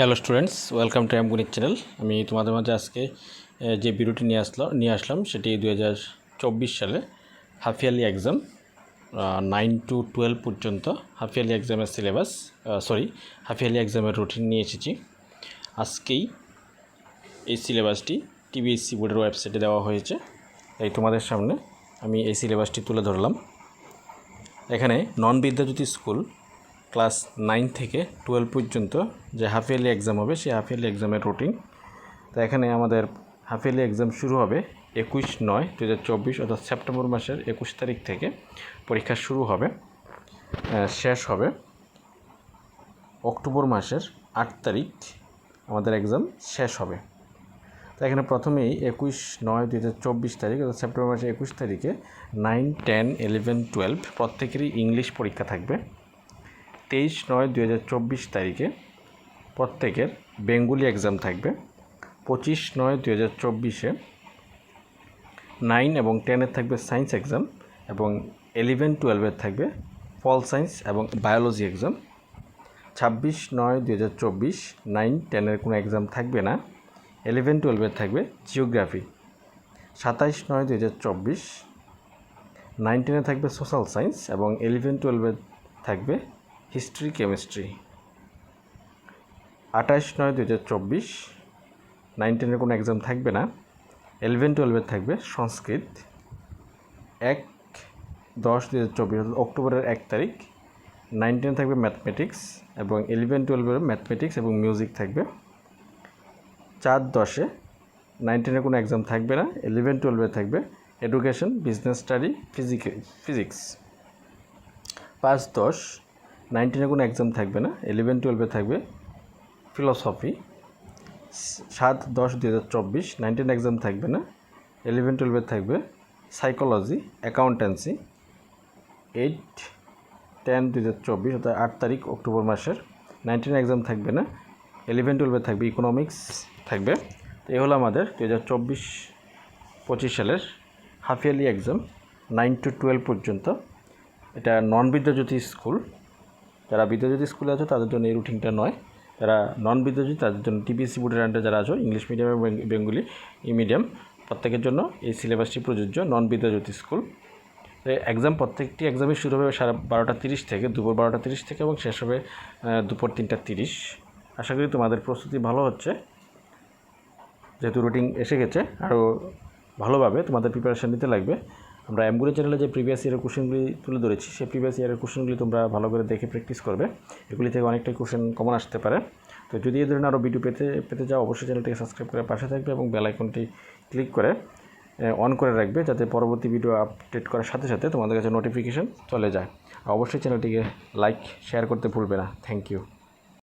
Hello students, welcome to গণিত channel. আমি তোমাদের মাঝে আজকে যে ভিডিওটি নিয়ে আসলাম সেটি 2024 সালে হাফ ইয়ারলি এক্সাম 9 to 12 পর্যন্ত হাফ ইয়ারলি এক্সামের সিলেবাস হাফ ইয়ারলি এক্সামের রুটিন নিয়ে এসেছি। আজকেই এই সিলেবাসটি টিবিএসসি বোর্ডের ওয়েবসাইটে দেওয়া হয়েছে, তাই তোমাদের সামনে আমি এই সিলেবাসটি তুলে ধরলাম। এখানে নন বিদ্যাজ্যোতি স্কুল ক্লাস 9 থেকে 12 পর্যন্ত যে হাফ ইয়ারলি এক্সাম হবে সেই হাফ ইয়ারলি এক্সামের রুটিন। তো এখানে আমাদের হাফ ইয়ারলি এক্সাম শুরু হবে 21/9/2024 অর্থাৎ সেপ্টেম্বর মাসের 21 তারিখ থেকে পরীক্ষা শুরু হবে, শেষ হবে অক্টোবর মাসের 8 তারিখ আমাদের এক্সাম শেষ হবে। তো এখানে প্রথমেই 21/9/2024 তারিখ অর্থাৎ সেপ্টেম্বর মাসের 21 তারিখে 9, 10, 11, 12 প্রত্যেকেরই ইংলিশ পরীক্ষা থাকবে। 23/9/2024 তারিখে প্রত্যেকের বেঙ্গলি এক্সাম থাকবে। 25/9/2024 9 এবং 10-এর থাকবে সায়েন্স এক্সাম এবং 11, 12-এর থাকবে পল সায়েন্স এবং বায়োলজি এক্সাম। 26/9/2024 9, 10-এর কোনো এক্সাম থাকবে না। 11, 12-এর থাকবে জিওগ্রাফি। 27/9/2024 9, 10-এ থাকবে সোশ্যাল সায়েন্স এবং 11, 12-এর থাকবে হিস্ট্রি কেমিস্ট্রি। 28/9/2024 9, 10-এর কোনো এক্সাম থাকবে না। 11, 12-এর থাকবে সংস্কৃত। 1/10/2024 অক্টোবরের 1 তারিখ 9, 10 থাকবে ম্যাথমেটিক্স এবং 11, 12-এর ম্যাথমেটিক্স এবং মিউজিক থাকবে। 4/10 9, 10-এর কোনো এক্সাম থাকবে না। 11, 12-এর থাকবে এডুকেশন, বিজনেস স্টাডি, ফিজিক্স। 5/10 9, 10-এর কোনো এক্সাম থাকবে না। 11, 12-এ থাকবে ফিলোসফি। 7/10/2024 9, 10 এক্সাম থাকবে না। 11, 12-এ থাকবে সাইকোলজি, অ্যাকাউন্টেন্সি। 8/10/2024 অর্থাৎ 8 তারিখ অক্টোবর মাসের 9, 10 এক্সাম থাকবে না। 11, 12-এ থাকবে ইকোনমিক্স থাকবে। তো এই হলো আমাদের 2024-25 সালের হাফ ইয়ারলি এক্সাম 9 to 12 পর্যন্ত। এটা নন বিদ্যাজ্যোতি স্কুল, যারা বিদ্যাজ্যোতি স্কুলে আছো তাদের জন্য এই রুটিনটা নয়। যারা নন বিদ্যাজ্যোতি তাদের জন্য টিবিএসসি বোর্ডের আন্ডারে যারা আছো ইংলিশ মিডিয়াম এবং বেঙ্গলি মিডিয়াম প্রত্যেকের জন্য এই সিলেবাসটি প্রযোজ্য। নন বিদ্যাজ্যোতি স্কুল এক্সাম প্রত্যেকটি এক্সামই শুরু হবে 12:30 থেকে, দুপুর 12:30 থেকে এবং শেষ হবে দুপুর 3:30। আশা করি তোমাদের প্রস্তুতি ভালো হচ্ছে, যেহেতু রুটিন এসে গেছে আরও ভালোভাবে তোমাদের প্রিপারেশান নিতে লাগবে। আমরা গণিত চ্যানেলে যে প্রিভিয়াস ইয়ারের কোশ্চেনগুলি তুলে ধরেছি সেই প্রিভিয়াস ইয়ারের কোশ্চেনগুলি তোমরা ভালো করে দেখে প্র্যাকটিস করবে। এগুলি থেকে অনেকটাই কোশ্চেন কমন আসতে পারে। তো যদি এই ধরনের আরও ভিডিও পেতে যাও অবশ্যই চ্যানেলটিকে সাবস্ক্রাইব করে পাশে থাকবে এবং বেল আইকনটি ক্লিক করে অন করে রাখবে, যাতে পরবর্তী ভিডিও আপডেট করার সাথে সাথে তোমাদের কাছে নোটিফিকেশান চলে যায়। অবশ্যই চ্যানেলটিকে লাইক শেয়ার করতে ভুলবে না। Thank you.